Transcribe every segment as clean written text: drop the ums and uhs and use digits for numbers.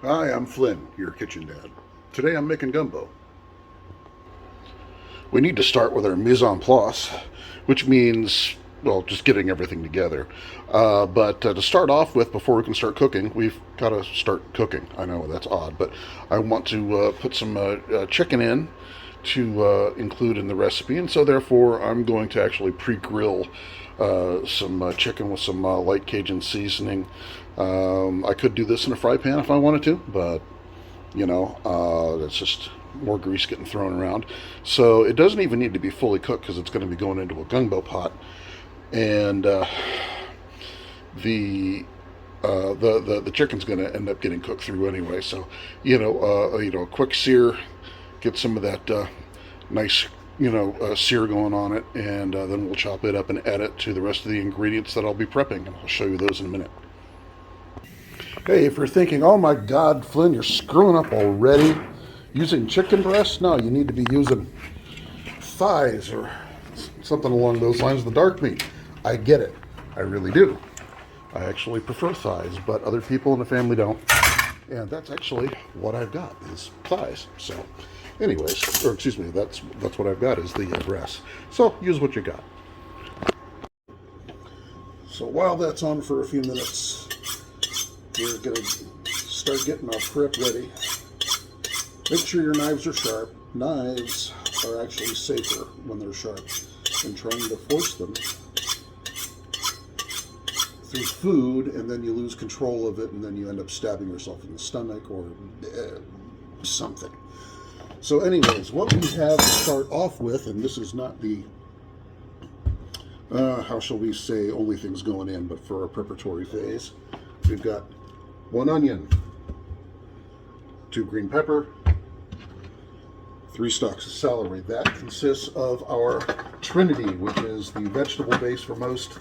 Hi, I'm Flynn, your kitchen dad. Today I'm making gumbo. We need to start with our mise en place, which means, well, just getting everything together. But to start off with, before we can start cooking, we've got to start cooking. I know that's odd, but I want to put some chicken in to include in the recipe, and so therefore I'm going to actually pre-grill some chicken with some light Cajun seasoning. I could do this in a fry pan if I wanted to, but that's just more grease getting thrown around. So it doesn't even need to be fully cooked because it's going to be going into a gumbo pot, and the the chicken's going to end up getting cooked through anyway. So a quick sear, get some of that nice sear going on it, and then we'll chop it up and add it to the rest of the ingredients that I'll be prepping, and I'll show you those in a minute. Hey, if you're thinking, oh my God, Flynn, you're screwing up already using chicken breasts, no, you need to be using thighs or something along those lines, the dark meat. I get it. I really do. I actually prefer thighs, but other people in the family don't. And that's actually what I've got is thighs. So anyways, or excuse me, that's what I've got is the breasts. So use what you got. So while that's on for a few minutes, we're going to start getting our prep ready. Make sure your knives are sharp. Knives are actually safer when they're sharp than trying to force them through food, and then you lose control of it, and then you end up stabbing yourself in the stomach or something. So anyways, what we have to start off with, and this is not the, how shall we say, only things going in, but for our preparatory phase, we've got 1 onion, 2 green pepper, 3 stalks of celery. That consists of our Trinity, which is the vegetable base for most,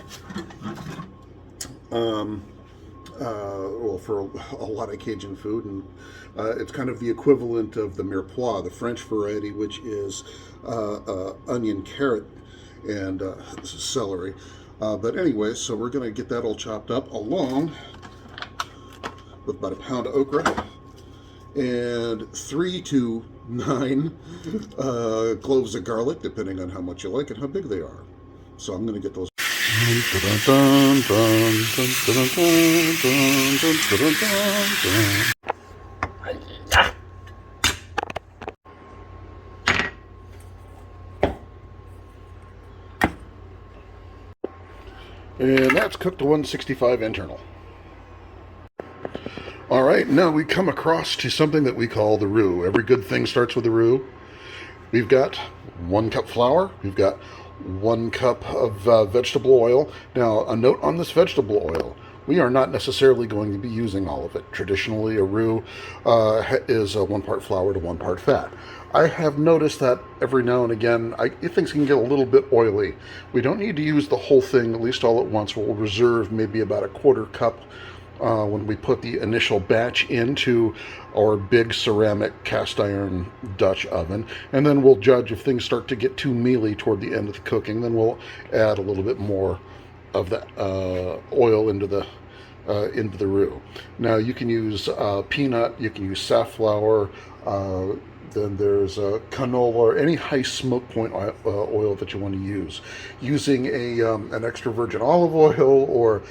for a lot of Cajun food, and it's kind of the equivalent of the mirepoix, the French variety, which is onion, carrot, and celery. But anyway, so we're going to get that all chopped up along with about a pound of okra and 3 to 9 cloves of garlic, depending on how much you like and how big they are. So I'm going to get those. And that's cooked to 165 internal. All right, now we come across to something that we call the roux. Every good thing starts with a roux. We've got 1 cup flour. We've got 1 cup of vegetable oil. Now, a note on this vegetable oil. We are not necessarily going to be using all of it. Traditionally, a roux is 1 part flour to 1 part fat. I have noticed that every now and again, things can get a little bit oily. We don't need to use the whole thing, at least all at once. We'll reserve maybe about a 1/4 cup when we put the initial batch into our big ceramic cast iron Dutch oven, and then we'll judge if things start to get too mealy toward the end of the cooking. Then we'll add a little bit more of that oil into the roux. Now you can use peanut, you can use safflower. Then there's canola or any high smoke point oil that you want to use. Using an extra virgin olive oil or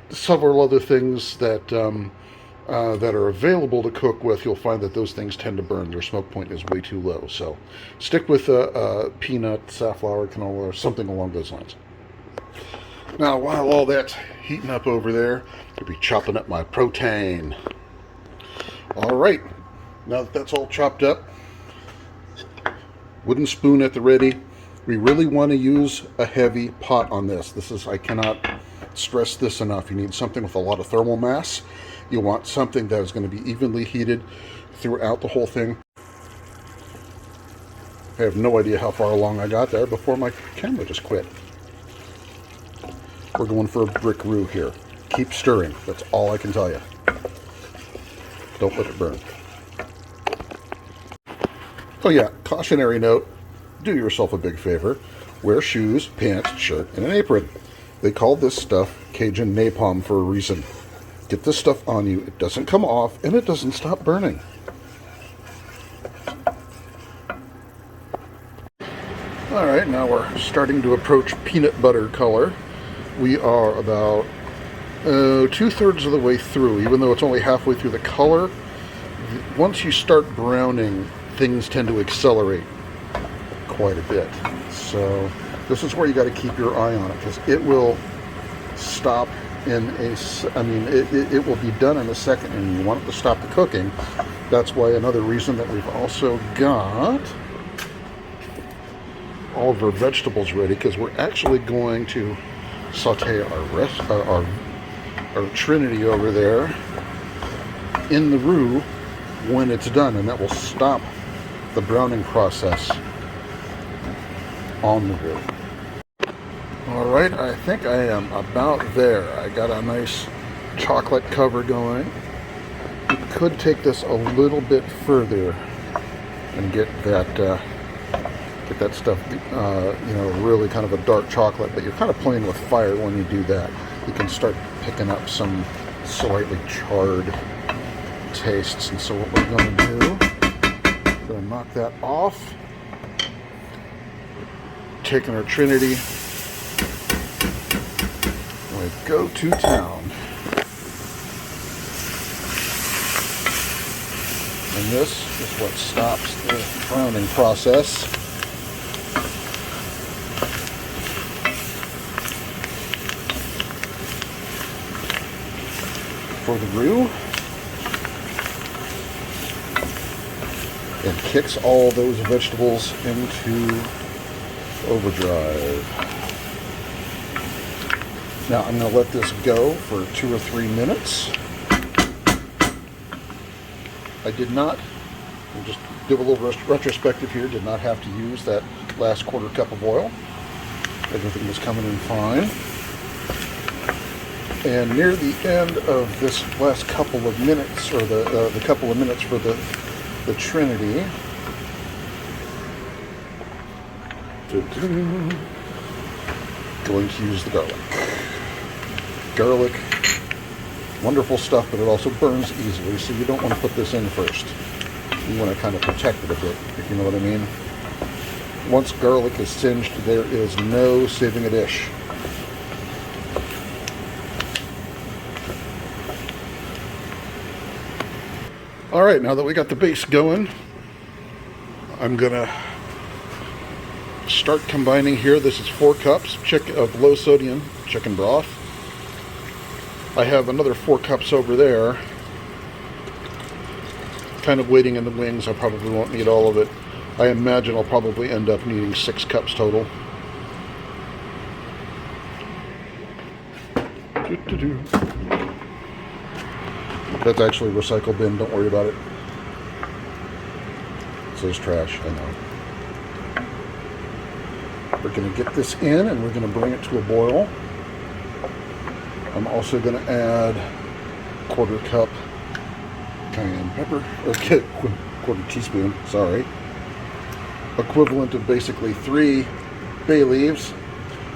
several other things that are available to cook with, you'll find that those things tend to burn. Their smoke point is way too low. So stick with peanut, safflower, canola, or something along those lines. Now, while all that's heating up over there, I'll be chopping up my protein. All right, now that that's all chopped up, wooden spoon at the ready. We really want to use a heavy pot on this. I cannot stress this enough. You need something with a lot of thermal mass. You want something that is going to be evenly heated throughout the whole thing. I have no idea how far along I got there before my camera just quit. We're going for a brick roux here. Keep stirring. That's all I can tell you. Don't let it burn. Oh yeah, cautionary note. Do yourself a big favor. Wear shoes, pants, shirt, and an apron. They call this stuff Cajun napalm for a reason. Get this stuff on you. It doesn't come off and it doesn't stop burning. All right, now we're starting to approach peanut butter color. We are about 2/3 of the way through, even though it's only halfway through the color. Once you start browning, things tend to accelerate quite a bit. So this is where you got to keep your eye on it, because it will stop in it will be done in a second, and you want it to stop the cooking. That's why another reason that we've also got all of our vegetables ready, because we're actually going to saute our trinity over there in the roux when it's done, and that will stop the browning process on the roux. All right, I think I am about there. I got a nice chocolate cover going. You could take this a little bit further and get that stuff, really kind of a dark chocolate, but you're kind of playing with fire when you do that. You can start picking up some slightly charred tastes, and so what we're going to do, we're going to knock that off. Taking our trinity, we go to town. And this is what stops the browning process. For the roux, and kicks all those vegetables into overdrive. Now I'm going to let this go for 2 or 3 minutes. I did not, we'll just do a little retrospective here, did not have to use that last 1/4 cup of oil. Everything was coming in fine. And near the end of this last couple of minutes, or the couple of minutes for the trinity, going to use the garlic. Garlic, wonderful stuff, but it also burns easily, so you don't want to put this in first. You want to kind of protect it a bit, if you know what I mean. Once garlic is singed, there is no saving a dish. All right, now that we got the base going, I'm gonna start combining here. This is 4 cups of low sodium chicken broth. I have another 4 cups over there, kind of waiting in the wings. I probably won't need all of it. I imagine I'll probably end up needing 6 cups total. That's actually a recycle bin, don't worry about it. It says trash, I know. We're going to get this in, and we're going to bring it to a boil. I'm also going to add 1/4 cup cayenne pepper, or 1/4 teaspoon, sorry. Equivalent of basically 3 bay leaves.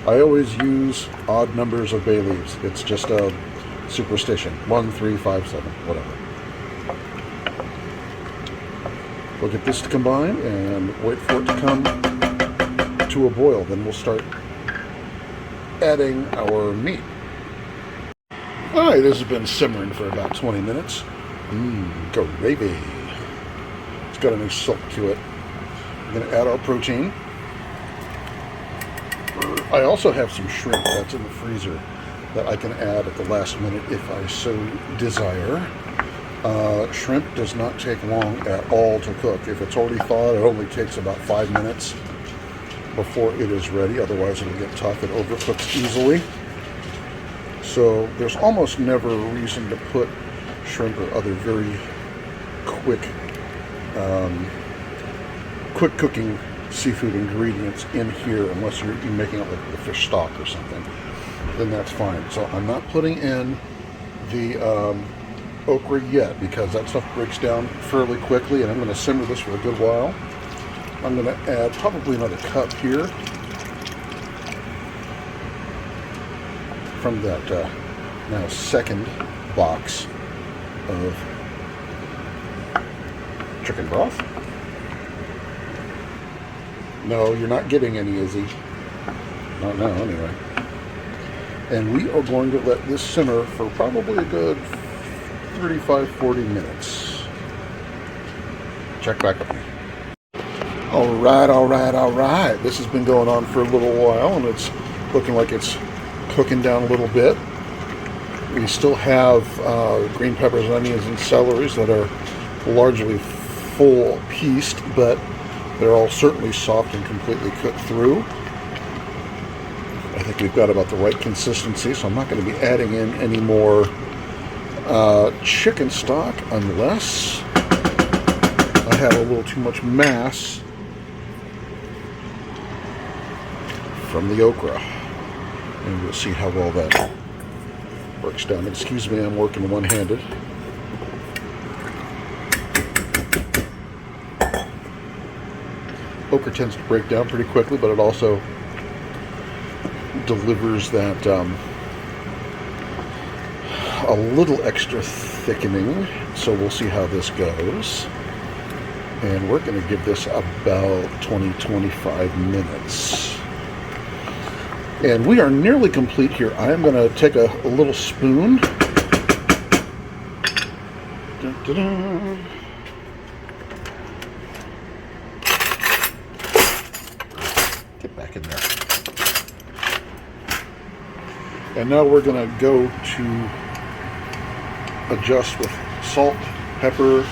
I always use odd numbers of bay leaves. It's just a superstition. 1, 3, 5, 7, whatever. We'll get this to combine and wait for it to come to a boil. Then we'll start adding our meat. Alright, this has been simmering for about 20 minutes. Gravy. It's got a nice silk to it. We're going to add our protein. I also have some shrimp that's in the freezer that I can add at the last minute if I so desire. Shrimp does not take long at all to cook. If it's already thawed, it only takes about 5 minutes before it is ready. Otherwise, it'll get tough. It overcooks easily. So there's almost never a reason to put shrimp or other very quick cooking seafood ingredients in here, unless you're making it like the fish stock or something. Then that's fine. So I'm not putting in the okra yet, because that stuff breaks down fairly quickly, and I'm going to simmer this for a good while. I'm going to add probably another cup here from that now second box of chicken broth. No, you're not getting any, Izzy. Not now, anyway. And we are going to let this simmer for probably a good 35-40 minutes. Check back with me. All right. This has been going on for a little while, and it's looking like it's cooking down a little bit. We still have green peppers, onions, and celeries that are largely full pieced, but they're all certainly soft and completely cooked through. I think we've got about the right consistency, so I'm not going to be adding in any more chicken stock unless I have a little too much mass from the okra. And we'll see how well that works down. Excuse me, I'm working one-handed. Okra tends to break down pretty quickly, but it also delivers that a little extra thickening. So we'll see how this goes. And we're going to give this about 20-25 minutes. And we are nearly complete here. I am going to take a little spoon. Dun, dun, dun. Get back in there. And now we're going to go to adjust with salt, pepper,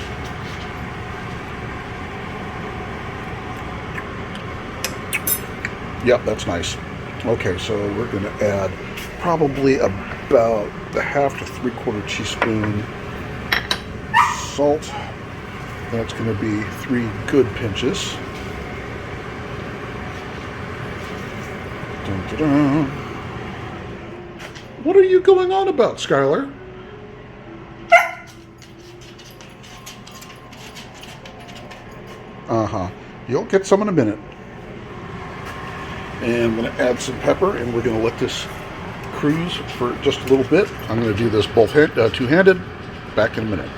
yep, that's nice. Okay, so we're going to add probably about a half to 3/4 teaspoon salt. That's going to be 3 good pinches. Dun, dun, dun. What are you going on about, Skylar? You'll get some in a minute. And I'm going to add some pepper, and we're going to let this cruise for just a little bit. I'm going to do this both two-handed. Back in a minute.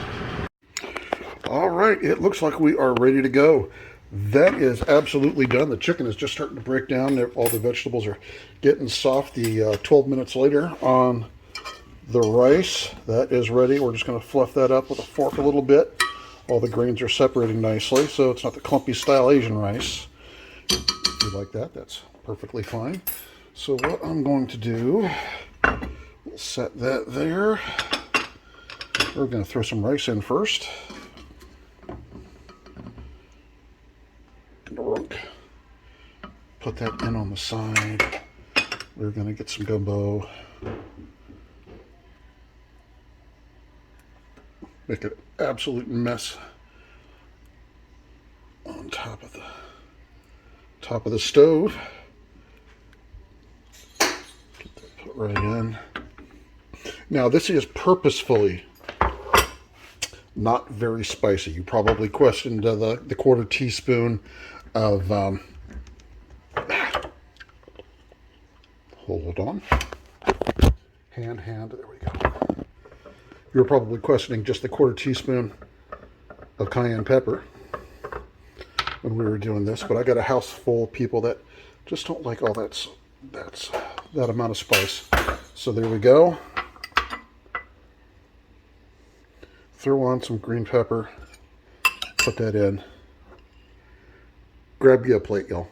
All right, it looks like we are ready to go. That is absolutely done. The chicken is just starting to break down. All the vegetables are getting soft. The 12 minutes later on the rice, that is ready. We're just going to fluff that up with a fork a little bit. All the grains are separating nicely, so it's not the clumpy style Asian rice. If you like that, that's perfectly fine. So what I'm going to do, we'll set that there. We're going to throw some rice in first. Put that in on the side. We're going to get some gumbo. Make an absolute mess on top of the stove. Get that put right in. Now this is purposefully not very spicy. You probably questioned the 1/4 teaspoon of hold on. Hand, there we go. You were probably questioning just the 1/4 teaspoon of cayenne pepper when we were doing this, but I got a house full of people that just don't like all that amount of spice. So there we go. Throw on some green pepper. Put that in. Grab you a plate, y'all.